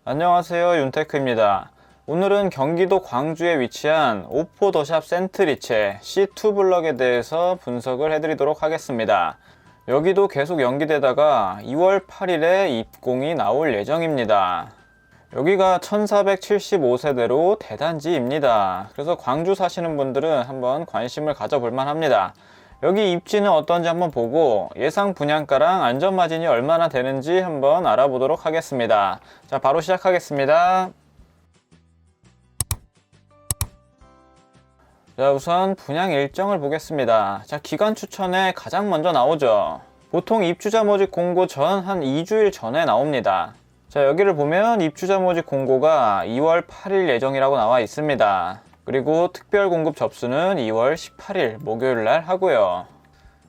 안녕하세요, 윤테크입니다. 오늘은 경기도 광주에 위치한 오포 더샵 센트리체 C2 블럭에 대해서 분석을 해드리도록 하겠습니다. 여기도 계속 연기되다가 2월 8일에 입공이 나올 예정입니다. 여기가 1475세대로 대단지입니다. 그래서 광주 사시는 분들은 한번 관심을 가져볼 만합니다. 여기 입지는 어떤지 한번 보고 예상 분양가랑 안전마진이 얼마나 되는지 한번 알아보도록 하겠습니다. 자, 바로 시작하겠습니다. 자, 우선 분양 일정을 보겠습니다. 자, 기간 추천에 가장 먼저 나오죠. 보통 입주자 모집 공고 전 한 2주일 전에 나옵니다. 자, 여기를 보면 입주자 모집 공고가 2월 8일 예정이라고 나와 있습니다. 그리고 특별 공급 접수는 2월 18일 목요일 날 하고요.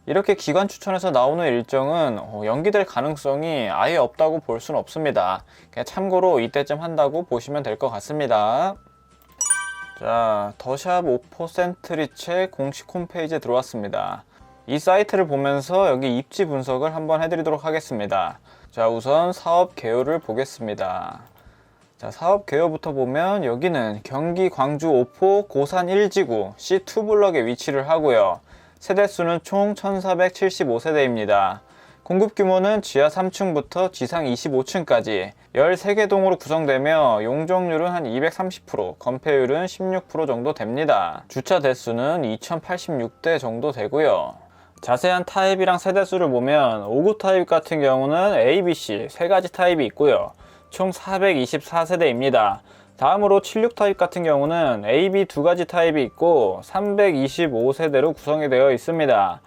이렇게 기관 추천에서 나오는 일정은 연기될 가능성이 아예 없다고 볼 수는 없습니다. 그냥 참고로 이때쯤 한다고 보시면 될 것 같습니다. 자, 더샵 오포 센트리체 공식 홈페이지에 들어왔습니다. 이 사이트를 보면서 여기 입지 분석을 한번 해드리도록 하겠습니다. 자, 우선 사업 개요를 보겠습니다. 자, 사업 개요부터 보면 여기는 경기 광주 오포 고산 1지구 C2 블럭에 위치를 하고요. 세대수는 총 1475세대입니다. 공급 규모는 지하 3층부터 지상 25층까지 13개 동으로 구성되며 용적률은 한 230%, 건폐율은 16% 정도 됩니다. 주차 대수는 2086대 정도 되고요. 자세한 타입이랑 세대수를 보면 5구 타입 같은 경우는 A, B, C 3가지 타입이 있고요. 총 424세대입니다. 다음으로 76 타입 같은 경우는 A, B 2가지 타입이 있고 325세대로 구성이 되어 있습니다.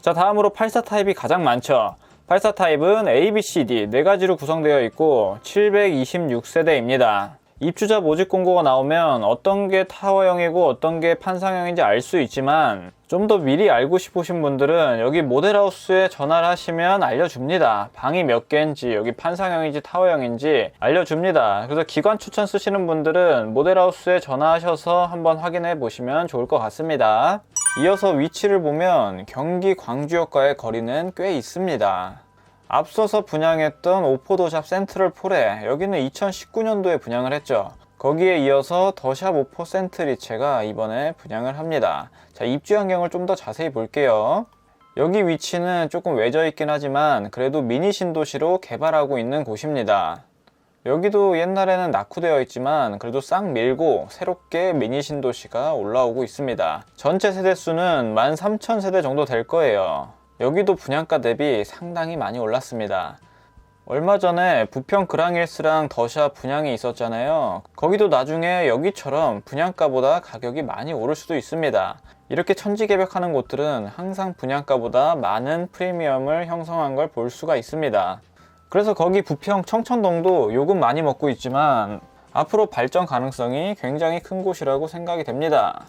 자, 다음으로 84 타입이 가장 많죠. 84 타입은 A, B, C, D 4가지로 구성되어 있고 726세대입니다. 입주자 모집 공고가 나오면 어떤 게 타워형이고 어떤 게 판상형인지 알 수 있지만 좀 더 미리 알고 싶으신 분들은 여기 모델하우스에 전화를 하시면 알려줍니다. 방이 몇 개인지, 여기 판상형인지 타워형인지 알려줍니다. 그래서 기관 추천 쓰시는 분들은 모델하우스에 전화하셔서 한번 확인해 보시면 좋을 것 같습니다. 이어서 위치를 보면 경기 광주역과의 거리는 꽤 있습니다. 앞서서 분양했던 오포 더샵 센트럴폴에 여기는 2019년도에 분양을 했죠. 거기에 이어서 더샵 오포 센트리체가 이번에 분양을 합니다. 자, 입지 환경을 좀 더 자세히 볼게요. 여기 위치는 조금 외져 있긴 하지만 그래도 미니 신도시로 개발하고 있는 곳입니다. 여기도 옛날에는 낙후되어 있지만 그래도 싹 밀고 새롭게 미니 신도시가 올라오고 있습니다. 전체 세대수는 13,000세대 정도 될 거예요. 여기도 분양가 대비 상당히 많이 올랐습니다. 얼마 전에 부평 그랑힐스랑 더샵 분양이 있었잖아요. 거기도 나중에 여기처럼 분양가보다 가격이 많이 오를 수도 있습니다. 이렇게 천지개벽하는 곳들은 항상 분양가보다 많은 프리미엄을 형성한 걸 볼 수가 있습니다. 그래서 거기 부평 청천동도 요금 많이 먹고 있지만 앞으로 발전 가능성이 굉장히 큰 곳이라고 생각이 됩니다.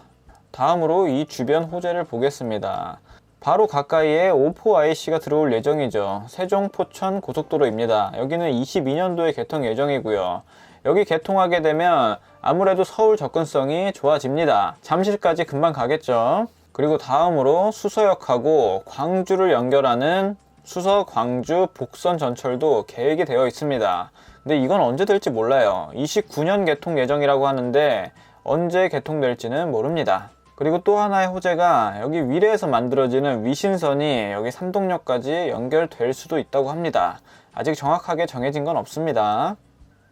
다음으로 이 주변 호재를 보겠습니다. 바로 가까이에 오포 IC가 들어올 예정이죠. 세종 포천 고속도로입니다. 여기는 22년도에 개통 예정이고요. 여기 개통하게 되면 아무래도 서울 접근성이 좋아집니다. 잠실까지 금방 가겠죠. 그리고 다음으로 수서역하고 광주를 연결하는 수서 광주 복선 전철도 계획이 되어 있습니다. 근데 이건 언제 될지 몰라요. 29년 개통 예정이라고 하는데 언제 개통될지는 모릅니다. 그리고 또 하나의 호재가 여기 위례에서 만들어지는 위신선이 여기 삼동역까지 연결될 수도 있다고 합니다. 아직 정확하게 정해진 건 없습니다.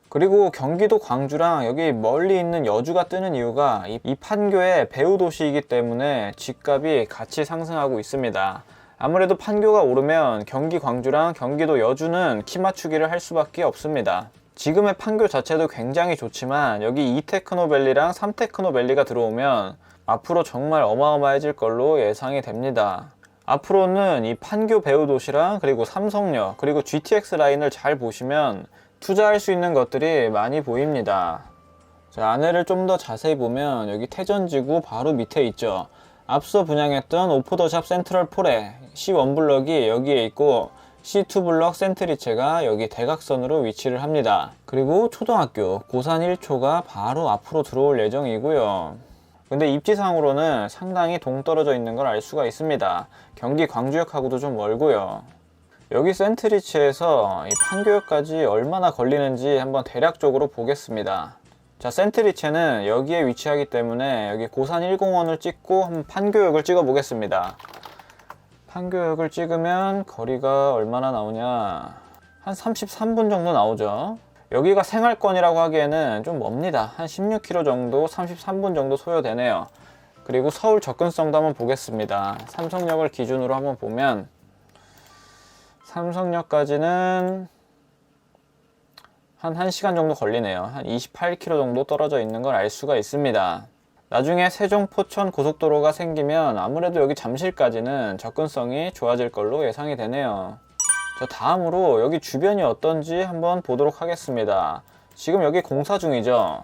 그리고 경기도 광주랑 여기 멀리 있는 여주가 뜨는 이유가 이 판교의 배후 도시이기 때문에 집값이 같이 상승하고 있습니다. 아무래도 판교가 오르면 경기 광주랑 경기도 여주는 키 맞추기를 할 수밖에 없습니다. 지금의 판교 자체도 굉장히 좋지만 여기 2테크노밸리랑 3테크노밸리가 들어오면 앞으로 정말 어마어마해질 걸로 예상이 됩니다. 앞으로는 이 판교 배후 도시랑 그리고 삼성역 그리고 GTX 라인을 잘 보시면 투자할 수 있는 것들이 많이 보입니다. 자, 안에를 좀 더 자세히 보면 여기 태전지구 바로 밑에 있죠. 앞서 분양했던 오포 더샵 센트럴폴에 C1 블럭이 여기에 있고 C2 블럭 센트리체가 여기 대각선으로 위치를 합니다. 그리고 초등학교 고산 1초가 바로 앞으로 들어올 예정이고요. 근데 입지상으로는 상당히 동떨어져 있는 걸 알 수가 있습니다. 경기 광주역하고도 좀 멀고요. 여기 센트리치에서 이 판교역까지 얼마나 걸리는지 한번 대략적으로 보겠습니다. 자, 센트리치는 여기에 위치하기 때문에 여기 고산 1공원을 찍고 한번 판교역을 찍어 보겠습니다. 판교역을 찍으면 거리가 얼마나 나오냐, 한 33분 정도 나오죠. 여기가 생활권이라고 하기에는 좀 멉니다. 한 16km 정도, 33분 정도 소요되네요. 그리고 서울 접근성도 한번 보겠습니다. 삼성역을 기준으로 한번 보면 삼성역까지는 한 1시간 정도 걸리네요. 한 28km 정도 떨어져 있는 걸 알 수가 있습니다. 나중에 세종 포천 고속도로가 생기면 아무래도 여기 잠실까지는 접근성이 좋아질 걸로 예상이 되네요. 자, 다음으로 여기 주변이 어떤지 한번 보도록 하겠습니다. 지금 여기 공사 중이죠.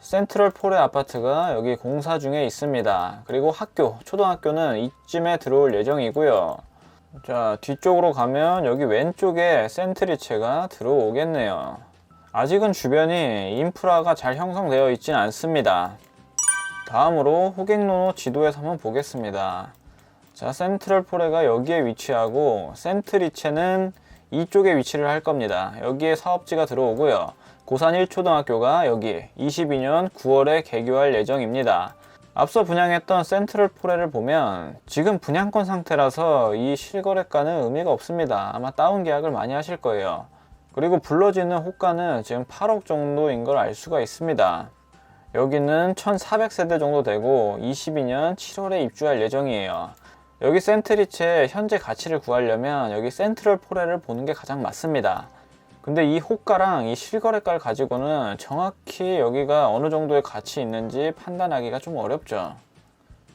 센트럴 포레 아파트가 여기 공사 중에 있습니다. 그리고 학교, 초등학교는 이쯤에 들어올 예정이고요. 자, 뒤쪽으로 가면 여기 왼쪽에 센트리체가 들어오겠네요. 아직은 주변이 인프라가 잘 형성되어 있진 않습니다. 다음으로 호객노노 지도에서 한번 보겠습니다. 자, 센트럴 포레가 여기에 위치하고 센트리체는 이쪽에 위치를 할 겁니다. 여기에 사업지가 들어오고요. 고산 1초등학교가 여기 22년 9월에 개교할 예정입니다. 앞서 분양했던 센트럴 포레를 보면 지금 분양권 상태라서 이 실거래가는 의미가 없습니다. 아마 다운 계약을 많이 하실 거예요. 그리고 불러지는 호가는 지금 8억 정도인 걸 알 수가 있습니다. 여기는 1400세대 정도 되고 22년 7월에 입주할 예정이에요. 여기 센트리체의 현재 가치를 구하려면 여기 센트럴 포레를 보는 게 가장 맞습니다. 근데 이 호가랑 이 실거래가를 가지고는 정확히 여기가 어느 정도의 가치 있는지 판단하기가 좀 어렵죠.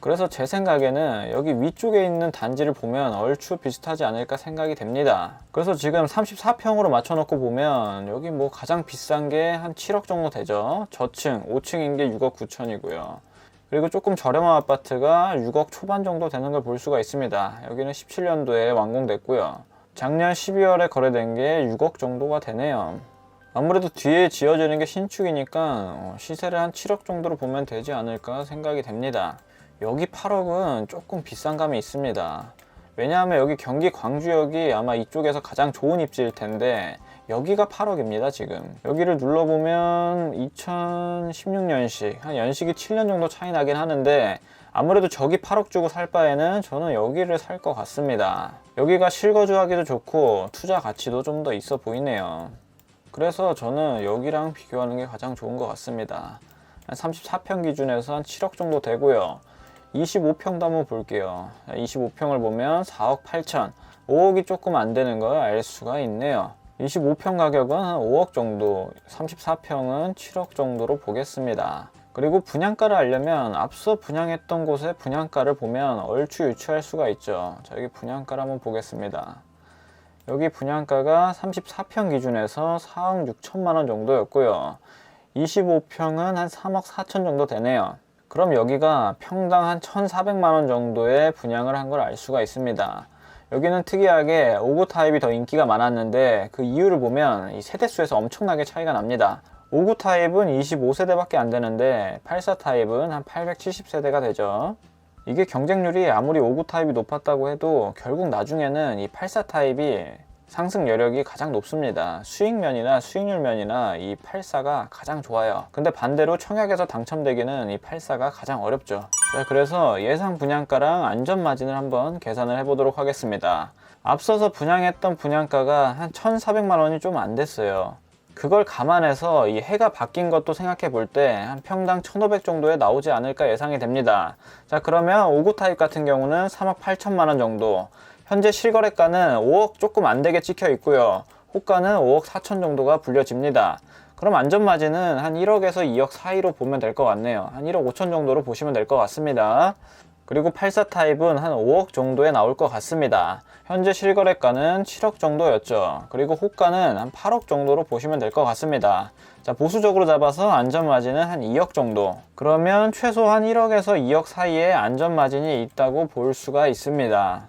그래서 제 생각에는 여기 위쪽에 있는 단지를 보면 얼추 비슷하지 않을까 생각이 됩니다. 그래서 지금 34평으로 맞춰놓고 보면 여기 뭐 가장 비싼 게 한 7억 정도 되죠. 저층 5층인 게 6억 9천이고요. 그리고 조금 저렴한 아파트가 6억 초반 정도 되는 걸 볼 수가 있습니다. 여기는 17년도에 완공됐고요. 작년 12월에 거래된 게 6억 정도가 되네요. 아무래도 뒤에 지어지는 게 신축이니까 시세를 한 7억 정도로 보면 되지 않을까 생각이 됩니다. 여기 8억은 조금 비싼 감이 있습니다. 왜냐하면 여기 경기 광주역이 아마 이쪽에서 가장 좋은 입지일 텐데 여기가 8억입니다. 지금 여기를 눌러보면 2016년식, 한 연식이 7년 정도 차이 나긴 하는데 아무래도 저기 8억 주고 살 바에는 저는 여기를 살 것 같습니다. 여기가 실거주하기도 좋고 투자 가치도 좀 더 있어 보이네요. 그래서 저는 여기랑 비교하는 게 가장 좋은 것 같습니다. 한 34평 기준에서 한 7억 정도 되고요. 25평도 한번 볼게요. 25평을 보면 4억 8천, 5억이 조금 안 되는 걸 알 수가 있네요. 25평 가격은 한 5억 정도, 34평은 7억 정도로 보겠습니다. 그리고 분양가를 알려면 앞서 분양했던 곳의 분양가를 보면 얼추 유추할 수가 있죠. 자, 여기 분양가를 한번 보겠습니다. 여기 분양가가 34평 기준에서 4억 6천만 원 정도였고요. 25평은 한 3억 4천 정도 되네요. 그럼 여기가 평당 한 1,400만 원 정도의 분양을 한 걸 알 수가 있습니다. 여기는 특이하게 5구 타입이 더 인기가 많았는데 그 이유를 보면 이 세대수에서 엄청나게 차이가 납니다. 5구 타입은 25세대밖에 안 되는데 84 타입은 한 870세대가 되죠. 이게 경쟁률이 아무리 5구 타입이 높았다고 해도 결국 나중에는 이 84 타입이 상승 여력이 가장 높습니다. 수익면이나 수익률 면이나 이 84가 가장 좋아요. 근데 반대로 청약에서 당첨되기는 이 84가 가장 어렵죠. 자, 그래서 예상 분양가랑 안전 마진을 한번 계산을 해보도록 하겠습니다. 앞서서 분양했던 분양가가 한 1,400만 원이 좀 안 됐어요. 그걸 감안해서 이 해가 바뀐 것도 생각해 볼 때 한 평당 1,500 정도에 나오지 않을까 예상이 됩니다. 자, 그러면 5구 타입 같은 경우는 3억 8천만 원 정도, 현재 실거래가는 5억 조금 안 되게 찍혀 있고요. 호가는 5억 4천 정도가 불려집니다. 그럼 안전마진은 한 1억에서 2억 사이로 보면 될 것 같네요. 한 1억 5천 정도로 보시면 될 것 같습니다. 그리고 84 타입은 한 5억 정도에 나올 것 같습니다. 현재 실거래가는 7억 정도였죠. 그리고 호가는 한 8억 정도로 보시면 될 것 같습니다. 자, 보수적으로 잡아서 안전마진은 한 2억 정도. 그러면 최소한 1억에서 2억 사이에 안전마진이 있다고 볼 수가 있습니다.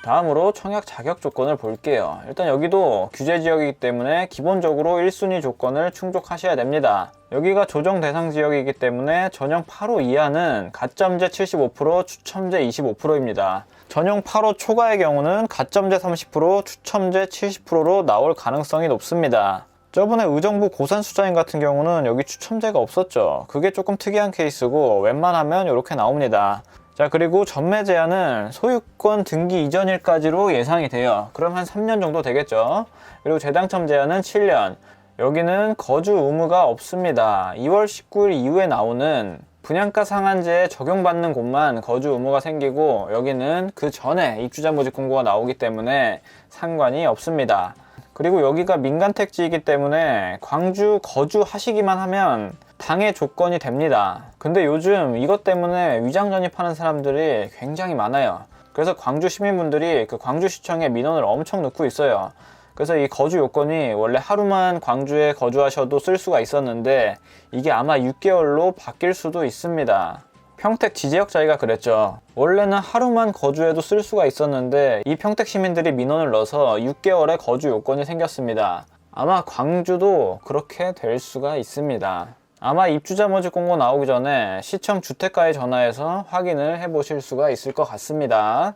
다음으로 청약 자격 조건을 볼게요. 일단 여기도 규제 지역이기 때문에 기본적으로 1순위 조건을 충족하셔야 됩니다. 여기가 조정 대상 지역이기 때문에 전형 8호 이하는 가점제 75%, 추첨제 25%입니다. 전용 8호 초과의 경우는 가점제 30%, 추첨제 70%로 나올 가능성이 높습니다. 저번에 의정부 고산수자인 같은 경우는 여기 추첨제가 없었죠. 그게 조금 특이한 케이스고 웬만하면 이렇게 나옵니다. 자, 그리고 전매 제한은 소유권 등기 이전일까지로 예상이 돼요. 그럼 한 3년 정도 되겠죠. 그리고 재당첨 제한은 7년. 여기는 거주 의무가 없습니다. 2월 19일 이후에 나오는 분양가 상한제에 적용받는 곳만 거주 의무가 생기고 여기는 그 전에 입주자 모집 공고가 나오기 때문에 상관이 없습니다. 그리고 여기가 민간 택지이기 때문에 광주 거주하시기만 하면 당해 조건이 됩니다. 근데 요즘 이것 때문에 위장 전입하는 사람들이 굉장히 많아요. 그래서 광주 시민분들이 그 광주시청에 민원을 엄청 넣고 있어요. 그래서 이 거주 요건이 원래 하루만 광주에 거주하셔도 쓸 수가 있었는데 이게 아마 6개월로 바뀔 수도 있습니다. 평택 지지역자위가 그랬죠. 원래는 하루만 거주해도 쓸 수가 있었는데 이 평택 시민들이 민원을 넣어서 6개월의 거주 요건이 생겼습니다. 아마 광주도 그렇게 될 수가 있습니다. 아마 입주자 모집 공고 나오기 전에 시청 주택가에 전화해서 확인을 해보실 수가 있을 것 같습니다.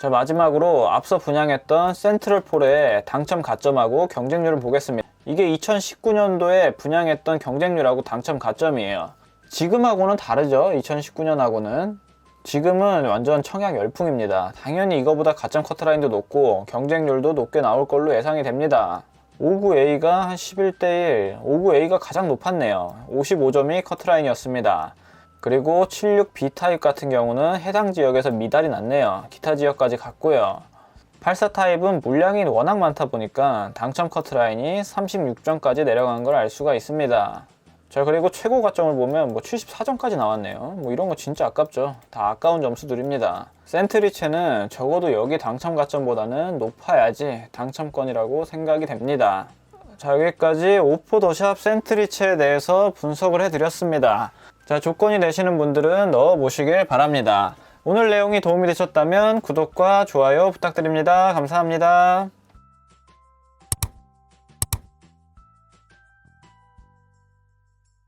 자, 마지막으로 앞서 분양했던 센트럴폴의 당첨 가점하고 경쟁률을 보겠습니다. 이게 2019년도에 분양했던 경쟁률하고 당첨 가점이에요. 지금하고는 다르죠. 2019년하고는. 지금은 완전 청약 열풍입니다. 당연히 이거보다 가점 커트라인도 높고 경쟁률도 높게 나올 걸로 예상이 됩니다. 59A가 한 11대1, 59A가 가장 높았네요. 55점이 커트라인이었습니다. 그리고 76B 타입 같은 경우는 해당 지역에서 미달이 났네요. 기타 지역까지 갔고요. 84 타입은 물량이 워낙 많다 보니까 당첨 커트라인이 36점까지 내려간 걸 알 수가 있습니다. 자, 그리고 최고 가점을 보면 74점까지 나왔네요. 이런 거 진짜 아깝죠. 다 아까운 점수들입니다. 센트리체는 적어도 여기 당첨 가점보다는 높아야지 당첨권이라고 생각이 됩니다. 자, 여기까지 오포 더샵 센트리체에 대해서 분석을 해드렸습니다. 자, 조건이 되시는 분들은 넣어보시길 바랍니다. 오늘 내용이 도움이 되셨다면 구독과 좋아요 부탁드립니다. 감사합니다.